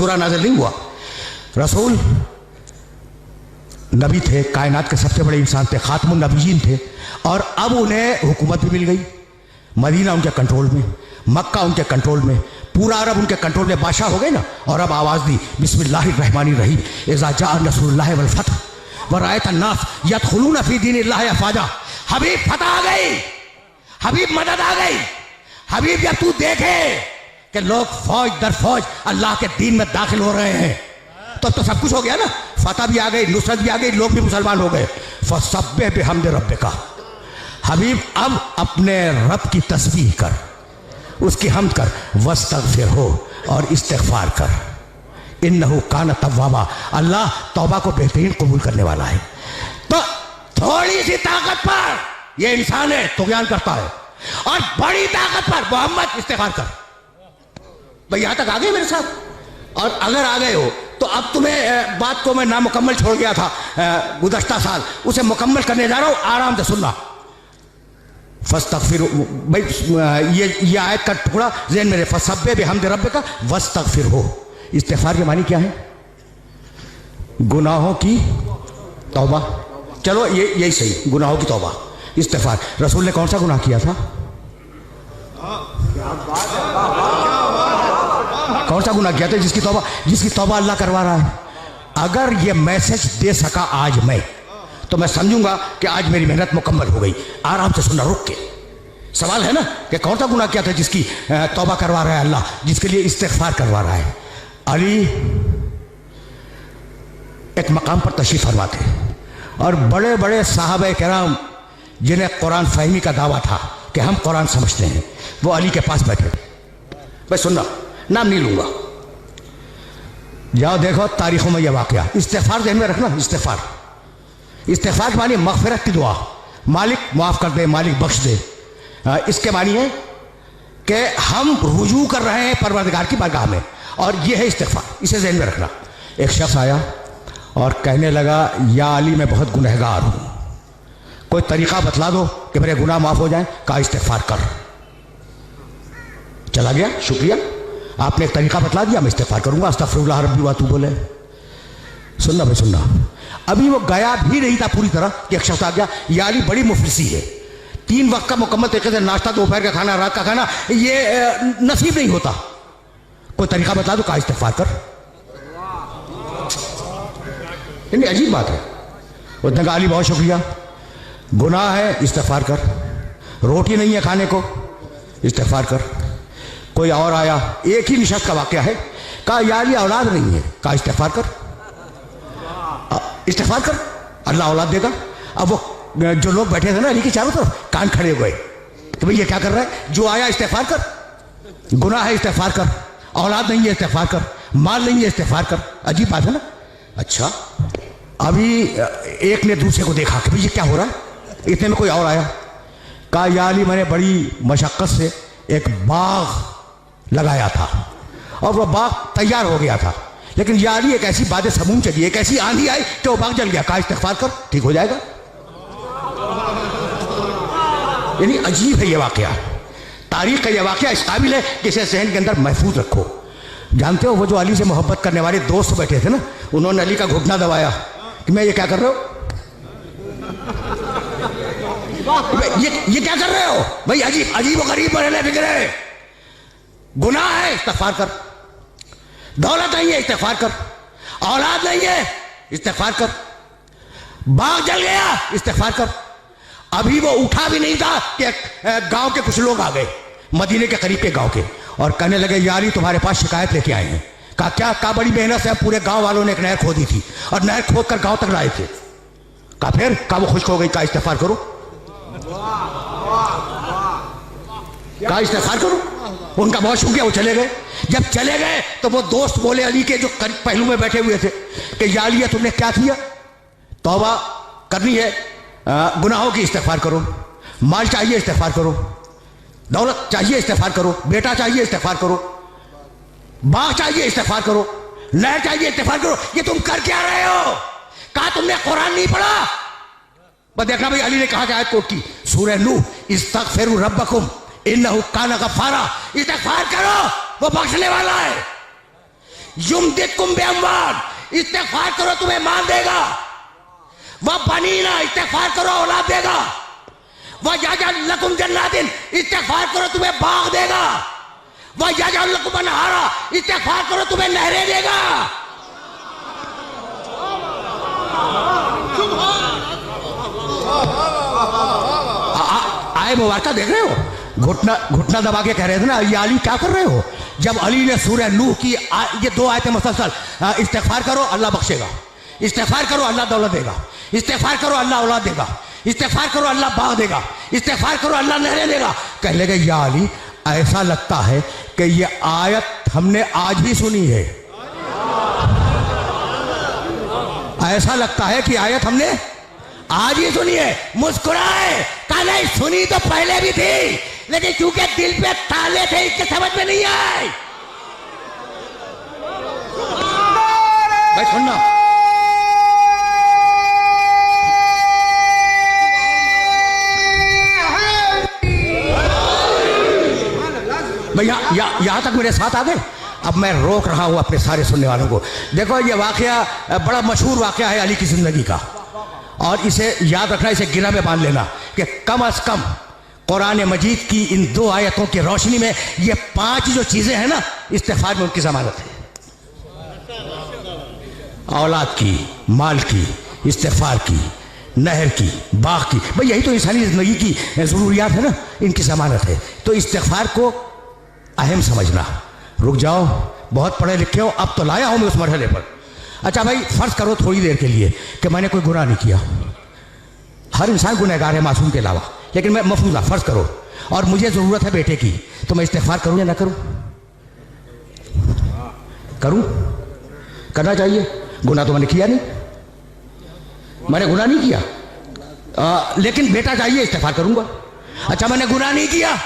सूरा नाज़िल नहीं हुआ। रसूल नबी थे, कायनात के सबसे बड़े इंसान थे, खातमुन नबीयीन थे, और अब उन्हें हुकूमत भी मिल गई। मदीना उनके कंट्रोल में, मक्का उनके कंट्रोल में, पूरा अरब उनके कंट्रोल में, बादशाह हो गए ना। और अब आवाज़ दी बिस्मिल्लाहिर्रहमानिर्रहीम, इज़ा जाअ नस्रुल्लाहि वल फतह व रअयत अन्नास यदखुलूना फी दीनिल्लाहि अफ़वाजा। हबीब फतह आ गई, हबीब मदद आ गई। हबीब जब तू देखे कि लोग फौज दर फौज अल्लाह के दीन में दाखिल हो रहे हैं, तो सब कुछ हो गया ना। फतह भी आ गई, नुसरत भी आ गई, लोग भी मुसलमान हो गए। फसब्बिह बिहम्दि रब्बिका। हबीब अब अपने रब की तस्बीह कर, उसकी हमद कर, वस्तगफिर हो और इस्तिगफार कर। इन्नहु कान तव्वाबा। अल्लाह तौबा को बेहतरीन कबूल करने वाला है। तो थोड़ी सी ताकत पर यह इंसान है तुग़यान करता है, और बड़ी ताकत पर मोहम्मद इस्तिगफार कर। भाई यहां तक आ गए मेरे साथ? और अगर आ गए हो तो अब तुम्हें बात को मैं नामुकम्मल छोड़ गया था गुज़श्ता साल, उसे मुकम्मल करने जा रहा हूं, आराम से सुनना। फस्तगफिर, भाई ये आयत का टुकड़ा ज़हन में रहे। फसब्बिह बिहम्दि रब्बिका वस्तगफिर हो। इस्तिगफार के मानी क्या है? गुनाहों की तौबा। चलो ये यही सही, गुनाहों की तौबा, इस्तिगफार। रसूल ने कौन सा गुनाह किया था? कौन सा गुनाह किया था जिसकी तौबा अल्लाह करवा रहा है? अगर ये मैसेज दे सका आज मैं, तो मैं समझूंगा कि आज मेरी मेहनत मुकम्मल हो गई। आराम से सुनना, रुक के। सवाल है ना कि कौन सा गुनाह किया था जिसकी तौबा करवा रहा है अल्लाह, जिसके लिए इस्तिगफार करवा रहा है? अली एक मकाम पर तशरीफ फरमा थे, और बड़े बड़े साहबे किराम जिन्हें कुरान फहमी का दावा था कि हम कुरान समझते हैं, वो अली के पास बैठे। भाई सुनना, नाम नहीं लूंगा, जाओ देखो तारीखों में यह वाकया। इस्तिगफार ध्यान में रखना। इस्तिगफार मानी मग़फ़िरत की दुआ, मालिक माफ़ कर दे, मालिक बख्श दे। इसके मानी है कि हम रुजू कर रहे हैं परवरदिगार की बारगाह में, और यह है इस्तिगफार। इसे ज़हन में रखना। एक शख्स आया और कहने लगा, या अली मैं बहुत गुनहगार हूँ, कोई तरीक़ा बतला दो कि मेरे गुनाह माफ़ हो जाएं। कहा इस्तिगफार कर। चला गया, शुक्रिया, आपने एक तरीक़ा बतला दिया, मैं इस्तिगफार करूँगा, अस्तग़फ़िरुल्लाह रब्बी व अतूबु इलैह। सुनना भाई सुनना, अभी वो गया भी नहीं था पूरी तरह कि एक शख्स आ गया, या अली बड़ी मुफलिसी है, 3 वक्त का मुकम्मल तरीके से नाश्ता, दोपहर का खाना, रात का खाना ये नसीब नहीं होता, कोई तरीका बता दो। कहा इस्तिगफार कर। इतनी अजीब बात है। उसने कहा अली बहुत शुक्रिया, गुनाह है, इस्तिगफार कर। रोटी नहीं है खाने को, इस्तिगफार कर। कोई और आया, एक ही निशस्त का वाक़या है। कहा या अली औलाद नहीं है। कहा इस्तिगफार कर, इस्तिगफार कर, अल्लाह औलाद देगा। अब वो जो लोग बैठे थे ना अली के चारों तरफ, कान खड़े हो गए कि भाई ये क्या कर रहा है? जो आया इस्तिगफार कर, गुनाह है इस्तिगफार कर, औलाद नहीं है इस्तिगफार कर, माल नहीं है इस्तिगफार कर। अजीब बात है ना। अच्छा, अभी एक ने दूसरे को देखा कि भाई ये क्या हो रहा है। इतने में कोई और आया। कहा या अली मैंने बड़ी मशक्क़त से एक बाग लगाया था, और वह बाग तैयार हो गया था, लेकिन या अली एक ऐसी बात समूम चली, एक ऐसी आंधी आई कि वो बाग जल गया। कहा इस्तिगफार कर, ठीक हो जाएगा। यानी अजीब है ये वाकया, तारीख का ये वाकया इस काबिल है कि इसे ज़हन के अंदर महफूज रखो। जानते हो वो जो अली से मोहब्बत करने वाले दोस्त बैठे थे ना, उन्होंने अली का घुटना दबाया कि मैं ये क्या कर रहे हो, ये क्या कर रहे हो भाई? अजीब अजीब व गरीब बने बिगड़े। गुनाह है, इस्तिगफार कर। दौलत नहीं है, इस्तिगफार कर। औलाद नहीं है, इस्तिगफार कर। बाग जल गया, इस्तिगफार कर। अभी वो उठा भी नहीं था कि गांव के कुछ लोग आ गए, मदीने के करीब के गांव के, और कहने लगे या अली तुम्हारे पास शिकायत लेके आए हैं। कहा क्या? कहा बड़ी मेहनत से पूरे गांव वालों ने एक नहर खोदी थी, और नहर खोद कर गांव तक लाए थे। कहा फिर? कहा वो खुश्क हो गई। कहा इस्तिगफार करो। कहा इस्तिगफार करो। उनका बहुत शुक्रिया, वो चले गए। जब चले गए तो वो दोस्त बोले अली के जो पहलू में बैठे हुए थे कि या अली तुमने क्या किया? तौबा करनी है, गुनाहों की, इस्तिगफार करो। माल चाहिए, इस्तिगफार करो। दौलत चाहिए, इस्तिगफार करो। बेटा चाहिए, इस्तिगफार करो। बाग चाहिए, इस्तिगफार करो। नहर चाहिए, इस्तिगफार करो। ये तुम कर क्या रहे हो? कहा तुमने कुरान नहीं पढ़ा? बस देखना भाई, अली ने कहा कि आयत कोट की, सूरह नूह, इस्तगफिरू रब्बकुम इन्नहु काना गफ्फारा। इस्तिगफार करो, वो बख्शने वाला है। युमदिदकुम बिअमवाल, इस्तिगफार करो तुम्हें माल देगा। वह बनीना, इस्तिगफार करो औलाद देगा। वह यजअल लकुम जन्नातिन, इस्तिगफार करो तुम्हें बाग देगा। वह यजअल लकुम अनहारा, इस्तिगफार करो तुम्हें नहरें देगा। आए मुबारका देख रहे हो, घुटना घुटना दबा के कह रहे थे ना, ये अली क्या कर रहे हो। जब अली ने सूरह नूह की ये 2 आयतें मुसलसल, इस्तिगफार करो अल्लाह बख्शेगा, इस्तिगफार करो अल्लाह दौलत देगा, इस्तिगफार करो अल्लाह औलाद देगा, इस्तिगफार करो अल्लाह बाग देगा, इस्तिगफार करो अल्लाह नहरें देगा। कहने लगे या अली ऐसा लगता है कि ये आयत हमने आज ही सुनी है, ऐसा लगता है कि आयत हमने आज ही सुनी है। मुस्कुराए, कहा नहीं सुनी तो पहले भी थी, लेकिन क्योंकि दिल पे ताले थे इसके समझ में नहीं आए। भाई सुनना, भाई यहां तक मेरे साथ आ गए। अब मैं रोक रहा हूं अपने सारे सुनने वालों को। देखो ये वाकया बड़ा मशहूर वाकया है अली की जिंदगी का, और इसे याद रखना, इसे गिरा में बांध लेना कि कम अज कम कुरान मजीद की इन 2 आयतों की रोशनी में ये 5 जो चीजें हैं ना, इस्तिगफार में उनकी जमानत है। औलाद की, माल की, इस्तिगफार की, नहर की, बाग की, भाई यही तो इंसानी जिंदगी की जरूरियात है ना, इनकी जमानत है। तो इस्तिगफार को अहम समझना। रुक जाओ, बहुत पढ़े लिखे हो, अब तो लाया हूं मैं उस मरहले पर। अच्छा भाई फर्ज करो थोड़ी देर के लिए कि मैंने कोई गुनाह नहीं किया। हर इंसान गुनहगार है मासूम के अलावा, लेकिन मैं मफरूजा फर्ज करो और मुझे जरूरत है बेटे की, तो मैं इस्तिगफार करूं या ना करूं? करूं? करना चाहिए। गुनाह तो मैंने किया नहीं, मैंने गुनाह नहीं किया, लेकिन बेटा चाहिए, इस्तिगफार करूंगा। अच्छा मैंने गुनाह नहीं किया,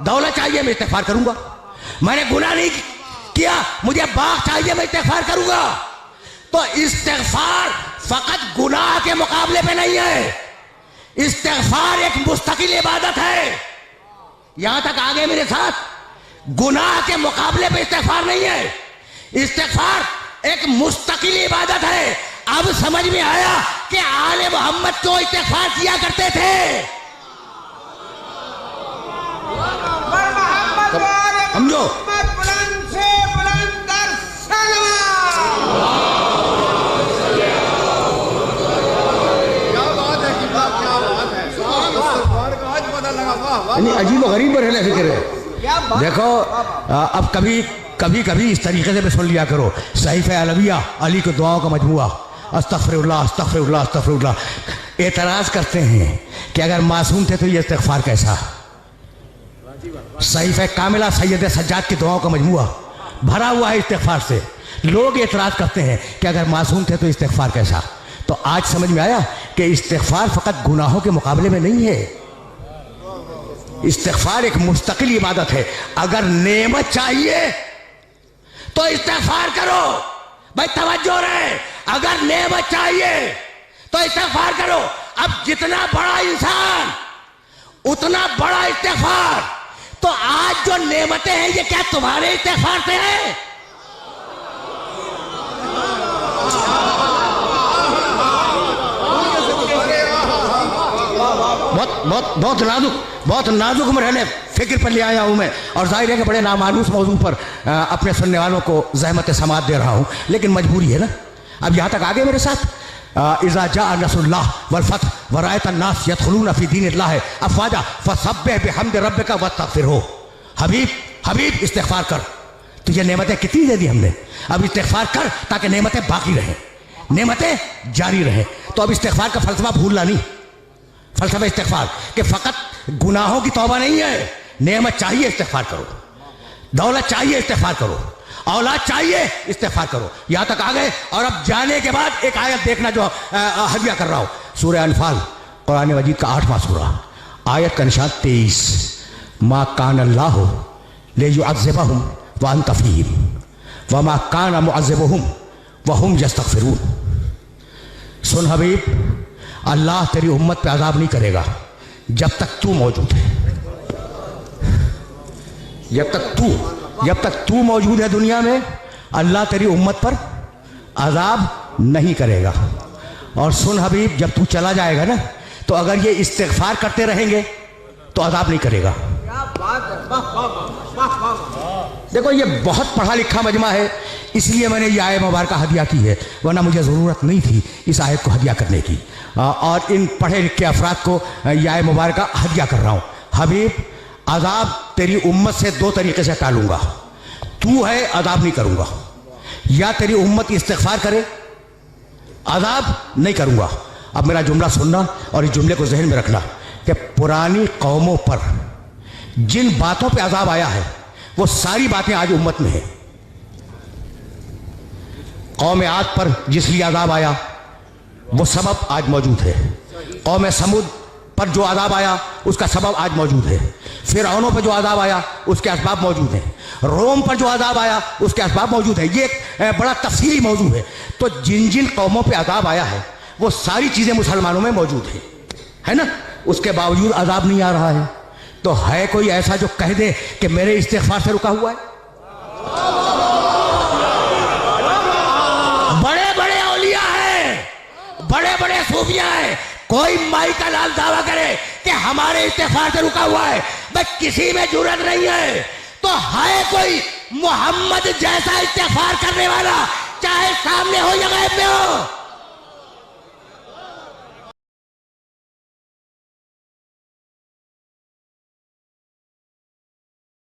दौलत चाहिए, मैं इस्तिगफार करूंगा। मैंने गुनाह नहीं किया, मुझे बाग चाहिए, मैं इस्तिगफार करूंगा। तो इस्तिगफार फकत गुनाह के मुकाबले पे नहीं है, इस्तिगफार एक मुस्तकिल इबादत है। यहां तक आगे मेरे साथ, गुनाह के मुकाबले पे इस्तिगफार नहीं है, इस्तिगफार एक मुस्तकिल इबादत है। अब समझ में आया कि आले मोहम्मद क्यों इस्तिगफार किया करते थे। समझो, अजीब गरीब रहने फिक्र है। देखो अब कभी कभी इस तरीके से भी सुन लिया करो, सहीफ़े अलविया, अली को दुआओं का मजमुआ, अस्तगफिरुल्लाह अस्तगफिरुल्लाह अस्तगफिरुल्लाह। एतराज करते हैं कि अगर मासूम थे तो ये इस्तिगफार कैसा। सहीफ़े कामिला सैयद सज्जाद की दुआओं का मजमुआ भरा हुआ है इस्तिगफार से। लोग एतराज करते हैं कि अगर मासूम थे तो इस्तिगफार कैसा। तो आज समझ में आया कि इस्तिगफार फकत गुनाहों के मुकाबले में नहीं है, इस्तिगफार एक मुस्तकिल इबादत है। अगर नेमत चाहिए तो इस्तिगफार करो, भाई तवज्जो रहे, अगर नेमत चाहिए तो इस्तिगफार करो। अब जितना बड़ा इंसान उतना बड़ा इस्तिगफार। तो आज जो नेमतें हैं ये क्या तुम्हारे इस्तिगफार से हैं? बहुत नाजुक मरहले फिक्र पर ले आया हूं मैं, और जाहिर है कि बड़े नामानूस मौजू पर अपने सुनने वालों को ज़हमत समात दे रहा हूं, लेकिन मजबूरी है ना। अब यहां तक आगे मेरे साथ, इज़ा जाअ नस्रुल्लाह वल फतह व रअयत अन्नास यदखुलूना फी दीनिल्लाहि अफ़वाजा फसब्बिह बिहम्दि रब्बिका वस्तगफिरहू। हबीब इस्तिगफार कर, तुझे नेमतें कितनी दे दी हमने, अब इस्तिगफार कर ताकि नेमतें बाकी रहें, नेमतें जारी रहें। तो अब इस्तिगफार का फलसफा भूलना नहीं, फलसफा इस्तिगफार कि फकत गुनाहों की तौबा नहीं है, नेमत चाहिए इस्तिगफार करो, दौलत चाहिए इस्तिगफार करो, औलाद चाहिए इस्तिगफार करो। यहां तक आ गए। और अब जाने के बाद एक आयत देखना जो हदिया कर रहा हूं, सूरह अनफाल कुरान मजीद का 8वां सूरा, आयत का निशान 23, मा कान अल्लाहु लियुअज़्ज़िबहुम व अंत फ़ीहिम व मा कान मुअज़्ज़िबुहुम व हुम यस्तग़फ़िरून। सुन हबीब, अल्लाह तेरी उम्मत पे अज़ाब नहीं करेगा जब तक तू मौजूद है, जब तक तू मौजूद है दुनिया में, अल्लाह तेरी उम्मत पर अजाब नहीं करेगा। और सुन हबीब, जब तू चला जाएगा ना, तो अगर ये इस्तिग़फ़ार करते रहेंगे तो अजाब नहीं करेगा। क्या बात है, वाह वाह वाह वाह वाह। देखो ये बहुत पढ़ा लिखा मजमा है, इसलिए मैंने ये आयत मुबारक हदिया की है, वरना मुझे ज़रूरत नहीं थी इस आयत को हदिया करने की। और इन पढ़े लिखे अफराद को ये आयत मुबारक हदिया कर रहा हूँ। हबीब, अजाब तेरी उम्मत से दो तरीके से टालूंगा। तू है अजाब नहीं करूँगा, या तेरी उम्मत इस्तिग़फ़ार करे, अजाब नहीं करूँगा। अब मेरा जुमला सुनना और इस जुमले को जहन में रखना कि पुरानी कौमों पर जिन बातों पे अजाब आया है वो सारी बातें आज उम्मत में हैं। कौम आद पर जिस लिए अजाब आया वो सबब आज मौजूद है। कौम समूद पर जो अजाब आया उसका सबब आज मौजूद है। फिरौनों पर जो अजाब आया उसके असबाब मौजूद हैं। रोम पर जो अजाब आया उसके असबाब मौजूद है। ये एक बड़ा तफसीली मौजू है। तो जिन जिन कौमों पे अजाब आया है वो सारी चीज़ें मुसलमानों में मौजूद है ना। उसके बावजूद अजाब नहीं आ रहा है। तो है कोई ऐसा जो कह दे कि मेरे इस्तिग़फ़ार से रुका हुआ है? बड़े बड़े औलिया हैं, बड़े बड़े सूफिया हैं, कोई माई का लाल दावा करे कि हमारे इस्तिग़फ़ार से रुका हुआ है, भाई किसी में जुर्रत नहीं है। तो है कोई मोहम्मद जैसा इस्तिग़फ़ार करने वाला, चाहे सामने हो या गैब में हो?